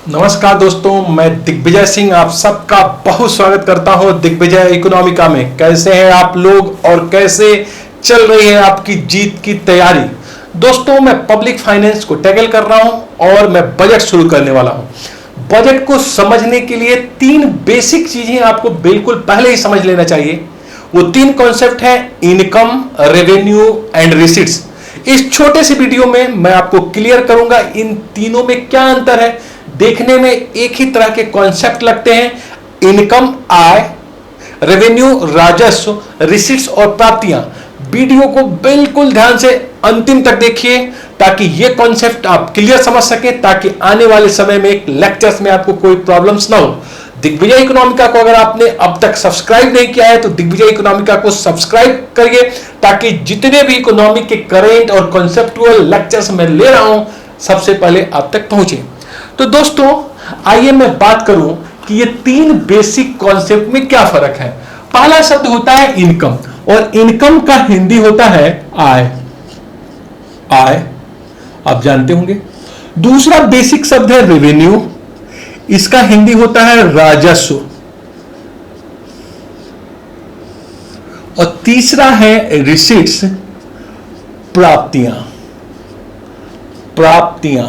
नमस्कार दोस्तों, मैं दिग्विजय सिंह आप सबका बहुत स्वागत करता हूं दिग्विजय इकोनॉमिका में। कैसे हैं आप लोग और कैसे चल रही है आपकी जीत की तैयारी। दोस्तों, मैं पब्लिक फाइनेंस को टैकल कर रहा हूं और मैं बजट शुरू करने वाला हूं। बजट को समझने के लिए तीन बेसिक चीजें आपको बिल्कुल पहले ही समझ लेना चाहिए। वो तीन कॉन्सेप्ट है इनकम, रेवेन्यू एंड रिसीट्स। इस छोटे से वीडियो में मैं आपको क्लियर करूंगा इन तीनों में क्या अंतर है। देखने में एक ही तरह के कॉन्सेप्ट लगते हैं, इनकम आय, रेवेन्यू राजस्व, रिसीट्स और प्राप्तियां। वीडियो को बिल्कुल ध्यान से अंतिम तक देखिए ताकि ये कॉन्सेप्ट आप क्लियर समझ सकें, ताकि आने वाले समय में लेक्चर्स में आपको कोई प्रॉब्लम्स ना हो। दिग्विजय इकोनॉमिका को अगर आपने अब तक सब्सक्राइब नहीं किया है तो दिग्विजय इकोनॉमिका को सब्सक्राइब करिए, ताकि जितने भी इकोनॉमिक के करेंट और कॉन्सेप्टुअल लेक्चर्स मैं ले रहा हूं सबसे पहले आप तक पहुंचे। तो दोस्तों, आइए मैं बात करूं कि ये तीन बेसिक कॉन्सेप्ट में क्या फर्क है। पहला शब्द होता है इनकम, और इनकम का हिंदी होता है आय। आय आप जानते होंगे। दूसरा बेसिक शब्द है रेवेन्यू, इसका हिंदी होता है राजस्व। और तीसरा है रिसीट्स, प्राप्तियां। प्राप्तियां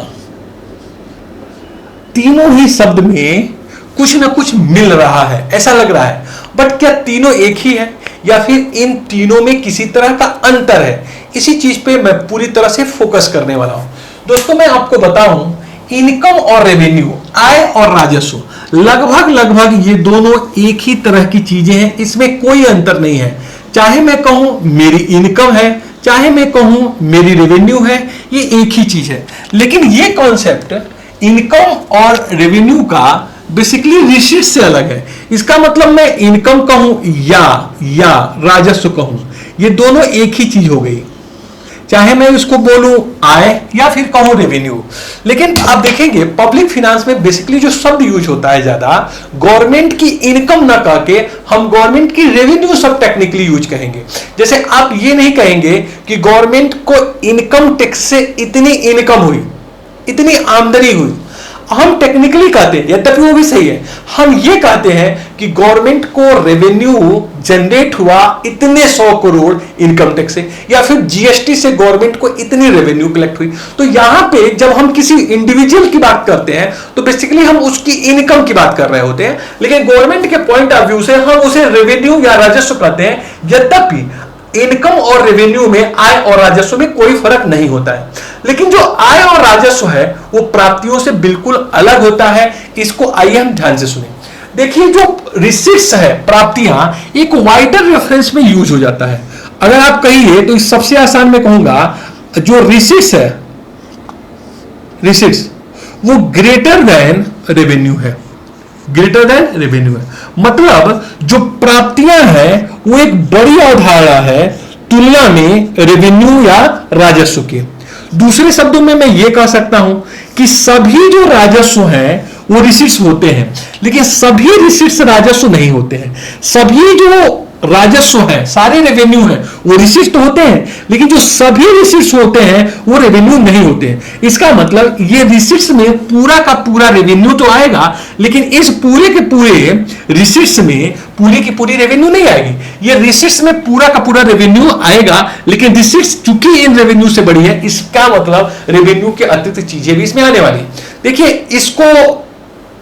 तीनों ही शब्द में कुछ ना कुछ मिल रहा है, ऐसा लग रहा है, बट क्या तीनों एक ही है या फिर इन तीनों में किसी तरह का अंतर है? इसी चीज पे मैं पूरी तरह से फोकस करने वाला हूं। दोस्तों, मैं आपको बताऊं, इनकम और रेवेन्यू, आय और राजस्व, लगभग ये दोनों एक ही तरह की चीजें हैं, इसमें कोई अंतर नहीं है। चाहे मैं कहूं मेरी इनकम है, चाहे मैं कहूं मेरी रेवेन्यू है, ये एक ही चीज है। लेकिन ये कॉन्सेप्ट इनकम और रेवेन्यू का बेसिकली रिसीट्स से अलग है। इसका मतलब मैं इनकम कहूं या राजस्व कहूं, ये दोनों एक ही चीज हो गई। चाहे मैं इसको बोलूं आय या फिर कहूं रेवेन्यू। लेकिन आप देखेंगे पब्लिक फाइनेंस में बेसिकली जो शब्द यूज होता है ज्यादा, गवर्नमेंट की इनकम ना कह के हम गवर्नमेंट की रेवेन्यू सब टेक्निकली यूज कहेंगे। जैसे आप ये नहीं कहेंगे कि गवर्नमेंट को इनकम टैक्स से इतनी इनकम हुई, इतनी आमदनी हुई। हम टेक्निकली कहते हैं, यद्यपि वो भी सही है, हम ये कहते हैं कि गवर्नमेंट को रेवेन्यू जनरेट हुआ इतने 100 करोड़ इनकम टैक्स से, या फिर जीएसटी से गवर्नमेंट को इतनी रेवेन्यू कलेक्ट हुई। तो यहां पे जब हम किसी इंडिविजुअल की बात करते हैं तो बेसिकली हम उसकी इनकम की बात कर रहे होते हैं, लेकिन गवर्नमेंट के पॉइंट ऑफ व्यू से हम उसे रेवेन्यू या राजस्व कहते हैं। यद्यपि इनकम और रेवेन्यू में, आय और राजस्व में कोई फर्क नहीं होता है, लेकिन जो आय और राजस्व है वो प्राप्तियों से बिल्कुल अलग होता है। इसको आइए हम ध्यान से सुने। देखिए, जो रिसीट्स है, प्राप्तियां, एक वाइडर रेफरेंस में यूज हो जाता है। अगर आप कहिए तो इस सबसे आसान में कहूंगा, जो रिसीट्स है, रिसीट्स वो ग्रेटर देन रेवेन्यू है, ग्रेटर देन रेवेन्यू है। मतलब जो प्राप्तियां हैं वो एक बड़ी अवधारणा है तुलना में रेवेन्यू या राजस्व के। दूसरे शब्दों में मैं ये कह सकता हूं कि सभी जो राजस्व हैं वो रिसीट्स होते हैं, लेकिन सभी रिसीट्स राजस्व नहीं होते हैं। सभी जो राजस्व है, सारे रेवेन्यू है, वो रिसीट्स तो होते हैं, लेकिन जो सभी रिसीट्स होते हैं वो रेवेन्यू नहीं होते हैं। इसका मतलब ये रिसीट्स में पूरा का पूरा रेवेन्यू तो आएगा, लेकिन इस पूरे के पूरे रिसीट्स में पूरी की पूरी रेवेन्यू नहीं आएगी। ये रिसीट्स में पूरा का पूरा रेवेन्यू आएगा, लेकिन रिसीट्स चूंकि इन रेवेन्यू से बड़ी है, इसका मतलब रेवेन्यू के अतिरिक्त चीजें भी इसमें आने वाली। देखिए, इसको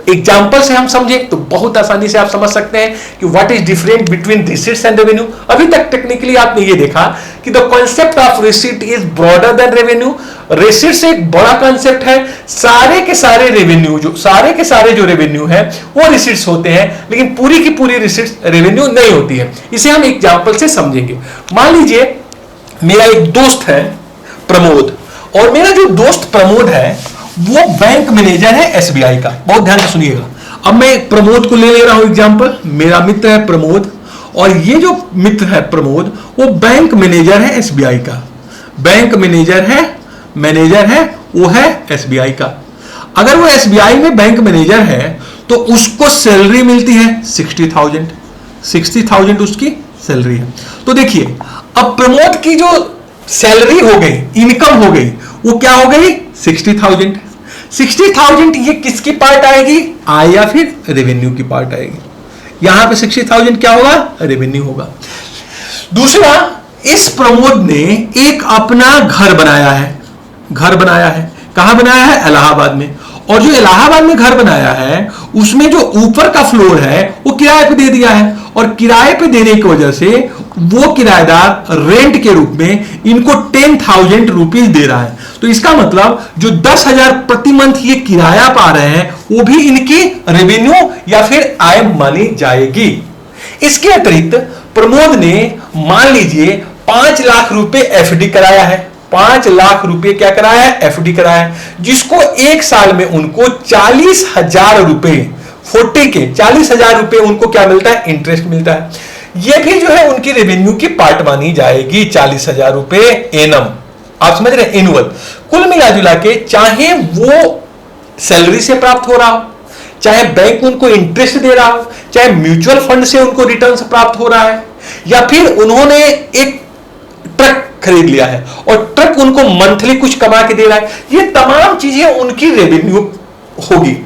एग्जाम्पल से हम समझे तो बहुत आसानी से आप समझ सकते हैं कि what is different between receipts and revenue. अभी तक टेक्निकली आपने ये देखा कि the concept of receipt is broader then revenue. Receipts एक बड़ा कॉन्सेप्ट है, सारे के सारे रेवेन्यू, जो सारे के सारे जो रेवेन्यू है वो रिसीट्स होते हैं, लेकिन पूरी की पूरी रिसीट्स रेवेन्यू नहीं होती है। इसे हम एग्जाम्पल से समझेंगे। मान लीजिए मेरा एक दोस्त है प्रमोद, और मेरा जो दोस्त प्रमोद है वो बैंक मैनेजर है एसबीआई का। बहुत ध्यान से सुनिएगा। अब मैं प्रमोद को ले रहा हूं एग्जांपल। मेरा मित्र है प्रमोद, और ये जो मित्र है प्रमोद वो बैंक मैनेजर है एसबीआई का। बैंक मैनेजर है वो है एसबीआई का। अगर वो एसबीआई में बैंक मैनेजर है तो उसको सैलरी मिलती है 60,000 उसकी सैलरी है। तो देखिए, अब प्रमोद की जो सैलरी हो गई, इनकम हो गई, वो क्या हो गई 60,000। 60,000 ये किसकी पार्ट आएगी, आय या फिर रेवेन्यू की पार्ट आएगी। यहां पे 60,000 क्या होगा, रेवेन्यू होगा। दूसरा, इस प्रमोद ने एक अपना घर बनाया है, कहां बनाया है, इलाहाबाद में। और जो इलाहाबाद में घर बनाया है उसमें जो ऊपर का फ्लोर है वो किराए पे दे दिया है, और किराए पे देने की वजह से वो किराएदार रेंट के रूप में इनको 10,000 रुपीज दे रहा है। तो इसका मतलब जो 10,000 प्रति मंथ ये किराया पा रहे हैं वो भी इनकी रेवेन्यू या फिर आय मानी जाएगी। इसके अतिरिक्त प्रमोद ने मान लीजिए 5 लाख रुपए एफडी कराया है, 5 लाख रुपए क्या कराया है, एफडी कराया है, जिसको एक साल में उनको 40,000 रुपए 40 के 40,000 रुपए उनको क्या मिलता है, इंटरेस्ट मिलता है। यह भी जो है उनकी रेवेन्यू की पार्ट मानी जाएगी, 40,000 रुपए एनम, आप समझ रहे हैं, एनुअल। कुल मिला जुला के चाहे वो सैलरी से प्राप्त हो रहा हो, चाहे बैंक उनको इंटरेस्ट दे रहा हो, चाहे म्यूचुअल फंड से उनको रिटर्न प्राप्त हो रहा है, या फिर उन्होंने एक ट्रक खरीद लिया है और ट्रक उनको मंथली कुछ कमा के दे रहा है, ये तमाम चीजें उनकी रेवेन्यू होगी।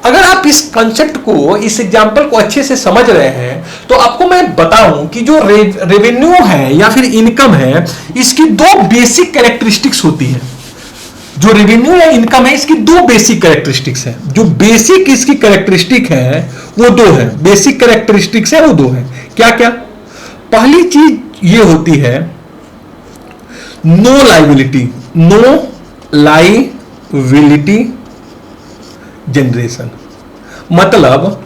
अगर आप इस कंसेप्ट को, इस एग्जांपल को अच्छे से समझ रहे हैं तो आपको मैं बताऊं कि जो रेवेन्यू है या फिर इनकम है, इसकी 2 बेसिक कैरेक्टरिस्टिक्स होती है। जो रेवेन्यू या इनकम है इसकी 2 बेसिक कैरेक्टरिस्टिक्स है। जो बेसिक इसकी कैरेक्टरिस्टिक है वो 2 है, बेसिक कैरेक्टरिस्टिक्स है वो 2 है। क्या क्या? पहली चीज ये होती है no liability, no liability generation, मतलब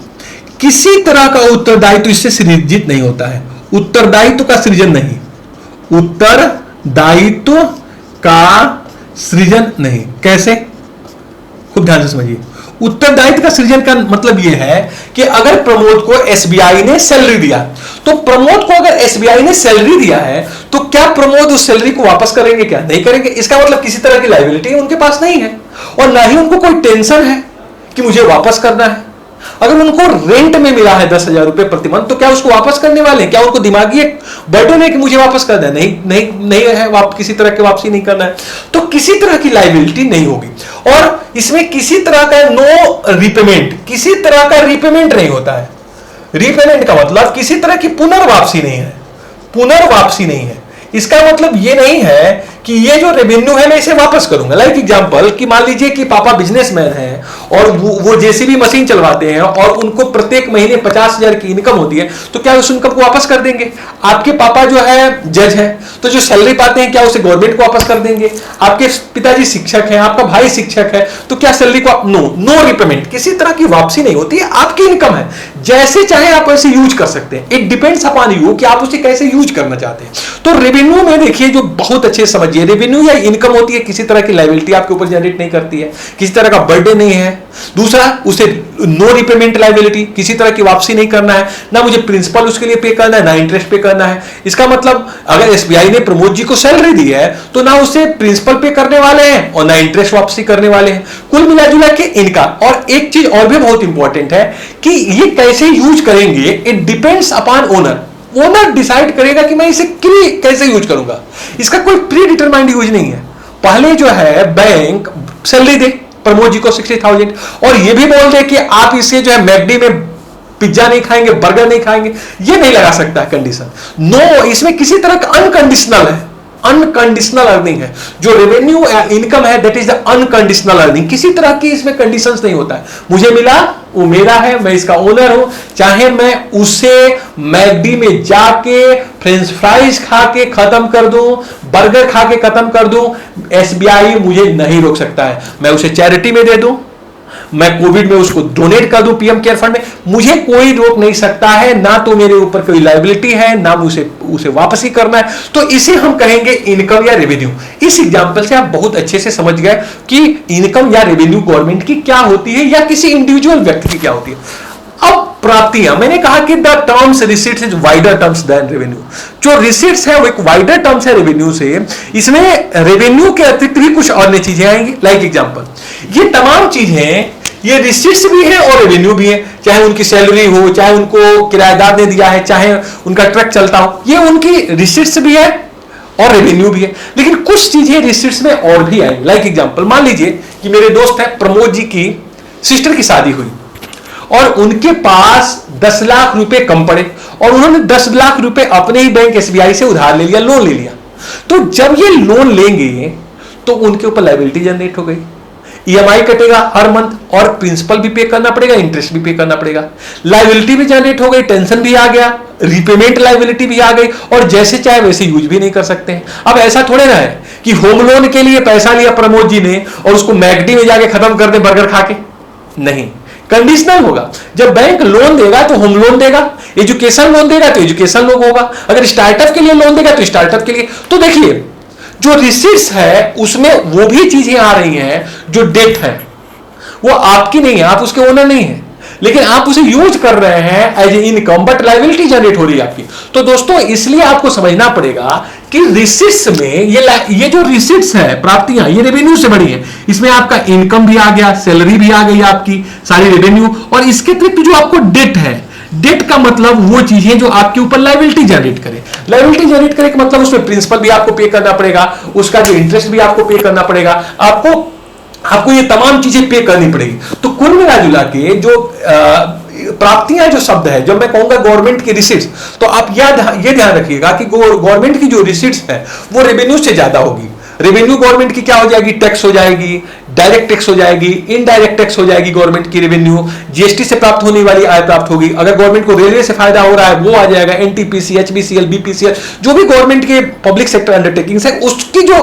किसी तरह का उत्तरदायित्व इससे सृजित नहीं होता है। उत्तरदायित्व का सृजन नहीं, उत्तरदायित्व का सृजन नहीं। कैसे? खूब ध्यान से समझिए। उत्तरदायित्व का सृजन का मतलब यह है कि अगर प्रमोद को एसबीआई ने सैलरी दिया, तो प्रमोद को अगर एसबीआई ने सैलरी दिया है तो क्या प्रमोद उस सैलरी को वापस करेंगे? क्या नहीं करेंगे। इसका मतलब किसी तरह की लायबिलिटी उनके पास नहीं है और ना ही उनको कोई टेंशन है कि मुझे वापस करना है। अगर उनको रेंट में मिला है 10,000 रुपए प्रति मंथ, तो क्या उसको वापस करने वाले हैं? क्या उनको दिमागी एक बर्डन है कि मुझे वापस करना है? नहीं है, किसी तरह की वापसी नहीं करना है, तो किसी तरह की लायबिलिटी नहीं होगी। और इसमें किसी तरह का नो रिपेमेंट, किसी तरह का रिपेमेंट नहीं होता है। रिपेमेंट का मतलब किसी तरह की पुनर्वापसी नहीं है, पुनर्वापसी नहीं है। इसका मतलब ये नहीं है कि ये जो रेवेन्यू है मैं इसे वापस करूंगा। लाइक एग्जांपल कि मान लीजिए कि पापा बिजनेसमैन हैं और वो जेसीबी मशीन चलवाते हैं और उनको प्रत्येक महीने 50,000 की इनकम होती है, तो क्या उस इनकम को वापस कर देंगे? आपके पापा जो है जज है, तो जो सैलरी पाते हैं क्या उसे गवर्नमेंट को वापस कर देंगे? आपके पिताजी शिक्षक हैं, आपका भाई शिक्षक है, तो क्या सैलरी को नो रिपेमेंट, किसी तरह की वापसी नहीं होती है। आपकी इनकम है, जैसे चाहे आप ऐसे यूज कर सकते हैं। इट डिपेंड्स अपॉन यू कि आप उसे कैसे यूज करना चाहते हैं। तो रेवेन्यू में देखिए, जो बहुत अच्छे से समझिए, रेवेन्यू या इनकम होती है किसी तरह की लायबिलिटी आपके ऊपर जनरेट नहीं करती है, किसी तरह का बर्डन नहीं है। दूसरा, उसे नो रिपेमेंट लायबिलिटी, किसी तरह की वापसी नहीं करना है, ना मुझे प्रिंसिपल उसके लिए पे करना है, ना इंटरेस्ट पे करना है। इसका मतलब अगर एसबीआई ने प्रमोद जी को सैलरी दी है तो ना उसे प्रिंसिपल पे करने वाले हैं और ना इंटरेस्ट वापसी करने वाले हैं। कुल मिलाजुला के इनका। और एक चीज और भी बहुत इंपॉर्टेंट है कि ये कैसे यूज करेंगे, it depends upon owner. Owner decide करेगा कि मैं इसे कैसे यूज करूंगा। इसका कोई प्री डिटरमाइंड यूज नहीं है। पहले जो है बैंक सैलरी दे प्रमोद जी को 60,000 और ये भी बोल दे कि आप इसे जो है मैकडी में पिज्जा नहीं खाएंगे, बर्गर नहीं खाएंगे, ये नहीं लगा सकता है कंडीशन। नो, इसमें किसी तरह का अनकंडीशनल है, अनकंडीशनल अर्निंग है। जो रेवेन्यू इनकम है that is the unconditional earning. किसी तरह की इसमें कंडीशंस नहीं होता है। मुझे मिला, वो मेरा है, मैं इसका ओनर हूं, चाहे मैं उसे मैकडी में जाके फ्रेंच फ्राइज खा के खत्म कर दूं, बर्गर खा के खत्म कर दूं, एसबीआई मुझे नहीं रोक सकता है। मैं उसे चैरिटी में दे दूं, मैं कोविड में उसको डोनेट कर दूं पीएम केयर फंड में, मुझे कोई रोक नहीं सकता है। ना तो मेरे ऊपर कोई लायबिलिटी है, ना उसे वापसी करना है। तो इसे हम कहेंगे इनकम या रेवेन्यू। इस एग्जांपल से आप बहुत अच्छे से समझ गए कि इनकम या रेवेन्यू गवर्नमेंट की क्या होती है या किसी इंडिविजुअल व्यक्ति की क्या होती है। अब प्राप्तियां, मैंने कहा कि the terms receipts is wider terms than revenue. जो रिसीट्स है वो एक वाइडर टर्म्स है रेवेन्यू से। इसमें रेवेन्यू के अतिरिक्त भी कुछ और चीजें आएंगी। लाइक एग्जांपल, ये तमाम चीजें, ये रिसीट्स भी है और रेवेन्यू भी है। चाहे उनकी सैलरी हो, चाहे उनको किराएदार ने दिया है, चाहे उनका ट्रक चलता हो, ये उनकी रिसीट्स भी है और रेवेन्यू भी है, लेकिन कुछ चीजें रिसीट्स में और भी आई। लाइक एग्जांपल, मान लीजिए कि मेरे दोस्त है प्रमोद जी की सिस्टर की शादी हुई और उनके पास 10 लाख रुपए कम पड़े और उन्होंने 10 लाख रुपए अपने ही बैंक एसबीआई से उधार ले लिया, लोन ले लिया। तो जब ये लोन लेंगे तो उनके ऊपर लायबिलिटी जनरेट हो गई, ईएमआई कटेगा हर मंथ और प्रिंसिपल भी पे करना पड़ेगा, इंटरेस्ट भी पे करना पड़ेगा, लायबिलिटी भी जनरेट हो गई, टेंशन भी आ गया, रीपेमेंट लायबिलिटी भी आ गई और जैसे चाहे वैसे यूज भी नहीं कर सकते हैं। अब ऐसा थोड़े ना है कि होम लोन के लिए पैसा लिया प्रमोद जी ने और उसको मैकडी में जाके खत्म कर दे बर्गर खा के, नहीं, कंडीशनल होगा। जब बैंक लोन देगा तो होम लोन देगा, एजुकेशन लोन देगा तो एजुकेशन लोन होगा, अगर स्टार्टअप के लिए लोन देगा तो स्टार्टअप के लिए। तो देखिए जो रिसीट्स है उसमें वो भी चीजें आ रही हैं जो डेट है, वो आपकी नहीं है, आप उसके ओनर नहीं है, लेकिन आप उसे यूज कर रहे हैं as a income, but liability generate हो रही है आपकी। तो दोस्तों इसलिए आपको समझना पड़ेगा कि रिसीट्स में ये जो रिसीट्स है, प्राप्तियां, ये रेवेन्यू से बड़ी है। इसमें आपका इनकम भी आ गया, सैलरी भी आ गई आपकी, सारी रेवेन्यू, और इसके अतिरिक्त जो आपको डेट है, डेट का मतलब वो चीजें जो आपके ऊपर लायबिलिटी जनरेट करे। लायबिलिटी जनरेट करे का मतलब उसमें प्रिंसिपल भी आपको पे करना पड़ेगा, उसका जो इंटरेस्ट भी आपको पे करना पड़ेगा, आपको ये तमाम चीजें पे करनी पड़ेगी। तो कुल मिला के जो प्राप्तियां जो शब्द है, जब मैं कहूंगा गवर्नमेंट की रिसीट्स, तो आप ये ध्यान रखिएगा कि गवर्नमेंट की जो रिसीट्स है वो रेवेन्यू से ज्यादा होगी। रेवेन्यू गवर्नमेंट की क्या हो जाएगी, टैक्स हो जाएगी, डायरेक्ट टैक्स हो जाएगी, इनडायरेक्ट टैक्स हो जाएगी गवर्नमेंट की रेवेन्यू, जीएसटी से प्राप्त होने वाली आय प्राप्त होगी। अगर गवर्नमेंट को रेलवे से फायदा हो रहा है वो आ जाएगा, एनटीपीसी, एचबीसीएल, बीपीसीएल, जो भी गवर्नमेंट के पब्लिक सेक्टर अंडरटेकिंग्स है उसकी जो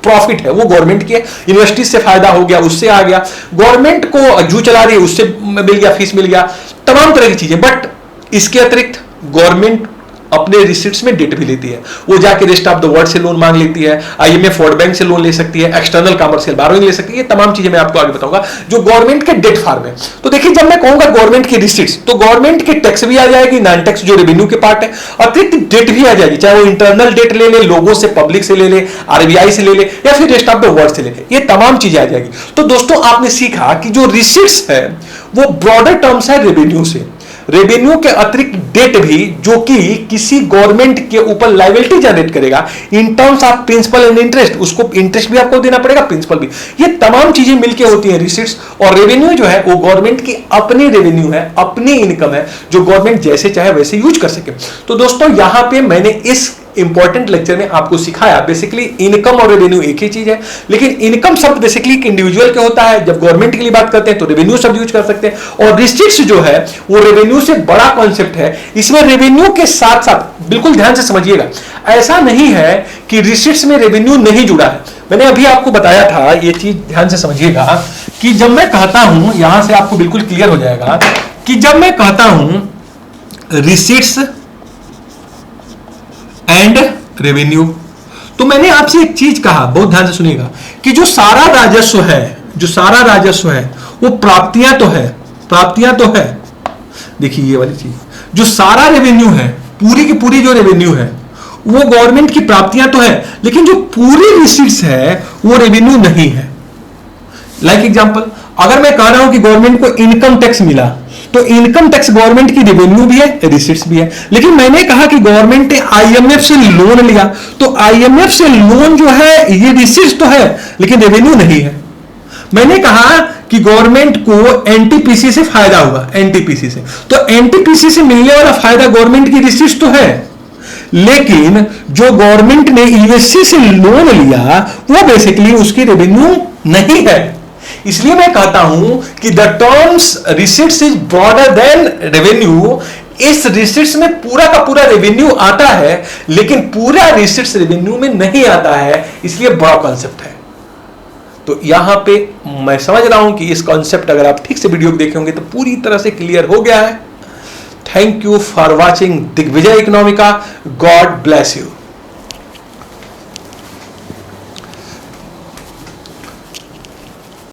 प्रॉफिट है वो गवर्नमेंट की है। यूनिवर्सिटी से फायदा हो गया, उससे आ गया, गवर्नमेंट को जू चला रही है उससे मिल गया, फीस मिल गया, तमाम तरह की चीजें। बट इसके अतिरिक्त गवर्नमेंट अपने रिसीट्स में डेट भी लेती है, वो जाके रेस्ट ऑफ द वर्ल्ड से लोन मांग लेती है, आईएमएफ वर्ल्ड बैंक से लोन ले सकती है, एक्सटर्नल कमर्शियल बोरोइंग ले सकती है। ये तमाम चीजें मैं आपको आगे बताऊंगा जो गवर्नमेंट के डेट फॉर्म है। तो देखिए जब मैं कहूंगा गवर्नमेंट की रिसीट्स, तो गवर्नमेंट के टैक्स भी आ जाएगी, नॉन टैक्स जो रेवेन्यू के पार्ट है, अतिरिक्त डेट भी आ जाएगी, चाहे वो इंटरनल डेट ले ले, लोगों से, पब्लिक से ले ले, आरबीआई से ले ले, या फिर रेस्ट ऑफ द वर्ल्ड से ले ले, ये तमाम चीजें आ जाएगी। तो दोस्तों आपने सीखा कि जो रिसीट्स है वो ब्रॉडर टर्म्स है रेवेन्यू से, रेवेन्यू के अतिरिक्त डेट भी जो कि किसी गवर्नमेंट के ऊपर लायबिलिटी जनरेट करेगा in terms of principal and interest, उसको इंटरेस्ट भी आपको देना पड़ेगा, प्रिंसिपल भी, ये तमाम चीजें मिलके होती हैं रिसीट्स। और रेवेन्यू जो है वो गवर्नमेंट की अपनी रेवेन्यू है, अपनी इनकम है, जो गवर्नमेंट जैसे चाहे वैसे यूज कर सके। तो दोस्तों यहां पे मैंने इस इंपॉर्टेंट लेक्चर में आपको सिखाया बेसिकली इनकम और रेवेन्यू एक ही चीज है, लेकिन इनकम शब्द बेसिकली एक इंडिविजुअल के होता है, जब गवर्नमेंट के लिए बात करते हैं तो रेवेन्यू शब्द यूज कर सकते हैं, और रिसीट्स जो है वो रेवेन्यू से बड़ा कॉन्सेप्ट है। इसमें रेवेन्यू के साथ साथ बिल्कुल ध्यान से समझिएगा, ऐसा नहीं है कि रिसीट्स में रेवेन्यू नहीं जुड़ा है। मैंने अभी आपको बताया था, ये चीज ध्यान से समझिएगा कि जब मैं कहता हूं, यहां से आपको बिल्कुल क्लियर हो जाएगा कि जब मैं कहता हूं रिसीट्स एंड रेवेन्यू, तो मैंने आपसे एक चीज कहा, बहुत ध्यान से सुनिएगा, कि जो सारा राजस्व है वो प्राप्तियां तो है। देखिए ये वाली चीज, जो सारा रेवेन्यू है, पूरी की पूरी जो रेवेन्यू है वो गवर्नमेंट की प्राप्तियां तो है, लेकिन जो पूरी रिसीट्स है वो रेवेन्यू नहीं है। लाइक एग्जांपल, अगर मैं कह रहा हूं कि गवर्नमेंट को इनकम टैक्स मिला, तो इनकम टैक्स गवर्नमेंट की रेवेन्यू भी है, रिसीट्स भी है। लेकिन मैंने कहा कि गवर्नमेंट ने आईएमएफ से लोन लिया, तो आईएमएफ से लोन जो है ये रिसीट्स तो है लेकिन रेवेन्यू नहीं है। मैंने कहा कि गवर्नमेंट को एनटीपीसी से फायदा हुआ, एनटीपीसी से, तो एनटीपीसी से मिलने वाला फायदा गवर्नमेंट की रिसीट्स तो है, लेकिन जो गवर्नमेंट ने यूएससी से लोन लिया वो बेसिकली उसकी रेवेन्यू नहीं है। इसलिए मैं कहता हूं कि the terms receipts is broader then revenue. इस रिसीट्स में पूरा का पूरा रेवेन्यू आता है, लेकिन पूरा रिसीट्स रेवेन्यू में नहीं आता है, इसलिए बड़ा कॉन्सेप्ट है। तो यहां पे मैं समझ रहा हूं कि इस कॉन्सेप्ट अगर आप ठीक से वीडियो देखे होंगे तो पूरी तरह से क्लियर हो गया है। Thank you for watching Digvijay Economica. God bless you.